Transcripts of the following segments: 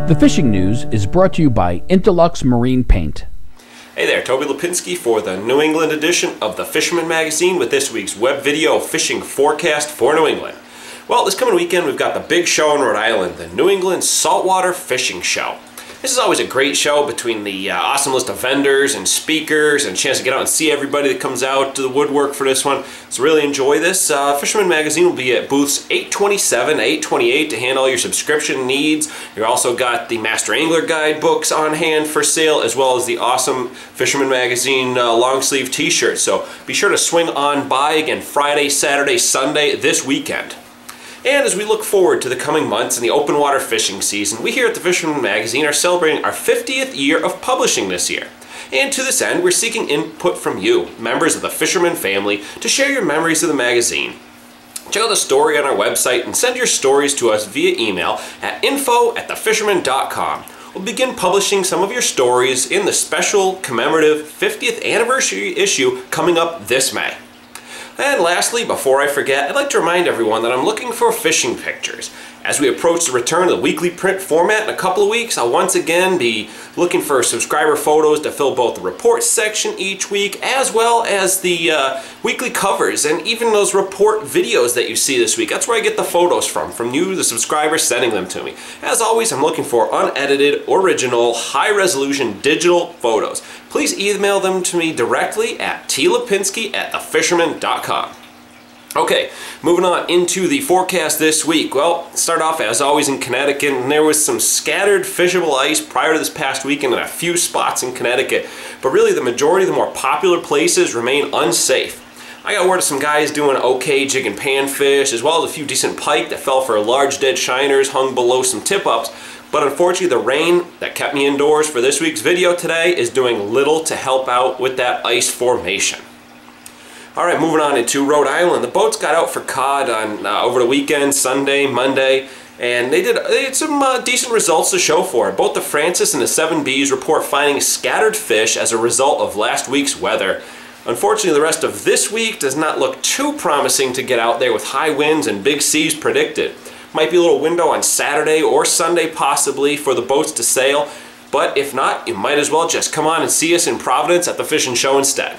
The fishing news is brought to you by Interlux Marine Paint. Hey there, Toby Lapinski for the New England edition of the Fisherman magazine with this week's web video fishing forecast for New England. Well, this coming weekend we've got the big show in Rhode Island, the New England Saltwater Fishing Show. This is always a great show between the awesome list of vendors and speakers and a chance to get out and see everybody that comes out to the woodwork for this one. So really enjoy this. Fisherman magazine will be at booths 827, 828 to handle all your subscription needs. You've also got the Master Angler Guide books on hand for sale, as well as the awesome Fisherman magazine long sleeve t-shirts. So be sure to swing on by again Friday, Saturday, Sunday this weekend. And as we look forward to the coming months in the open water fishing season, we here at the Fisherman magazine are celebrating our 50th year of publishing this year. And to this end, we're seeking input from you, members of the Fisherman family, to share your memories of the magazine. Check out the story on our website and send your stories to us via email at info@thefisherman.com. We'll begin publishing some of your stories in the special commemorative 50th anniversary issue coming up this May. And lastly, before I forget, I'd like to remind everyone that I'm looking for fishing pictures. As we approach the return of the weekly print format in a couple of weeks, I'll once again be looking for subscriber photos to fill both the report section each week, as well as the weekly covers and even those report videos that you see this week. That's where I get the photos from you, the subscribers, sending them to me. As always, I'm looking for unedited, original, high-resolution digital photos. Please email them to me directly at tlapinski@thefisherman.com. Okay, moving on into the forecast this week. Well, start off as always in Connecticut, and there was some scattered fishable ice prior to this past weekend in a few spots in Connecticut, but really the majority of the more popular places remain unsafe. I got word of some guys doing okay jigging panfish, as well as a few decent pike that fell for large dead shiners hung below some tip-ups, but unfortunately the rain that kept me indoors for this week's video today is doing little to help out with that ice formation. All right, moving on into Rhode Island. The boats got out for cod on over the weekend, Sunday, Monday, and they had some decent results to show for it. Both the Francis and the 7Bs report finding scattered fish as a result of last week's weather. Unfortunately, the rest of this week does not look too promising to get out there with high winds and big seas predicted. Might be a little window on Saturday or Sunday possibly for the boats to sail, but if not, you might as well just come on and see us in Providence at the Fishing Show instead.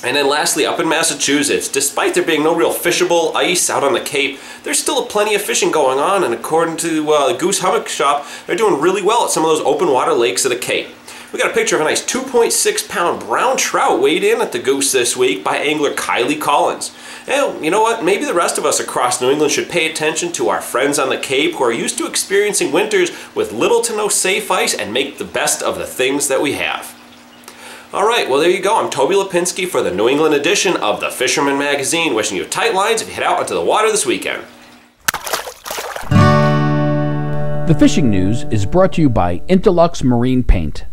And then lastly, up in Massachusetts, despite there being no real fishable ice out on the Cape, there's still plenty of fishing going on, and according to the Goose Hummock Shop, they're doing really well at some of those open water lakes of the Cape. We got a picture of a nice 2.6-pound brown trout weighed in at the Goose this week by angler Kylie Collins. And you know what? Maybe the rest of us across New England should pay attention to our friends on the Cape who are used to experiencing winters with little to no safe ice and make the best of the things that we have. All right, well there you go. I'm Toby Lapinski for the New England edition of the Fisherman magazine, wishing you tight lines if you head out onto the water this weekend. The fishing news is brought to you by Interlux Marine Paint.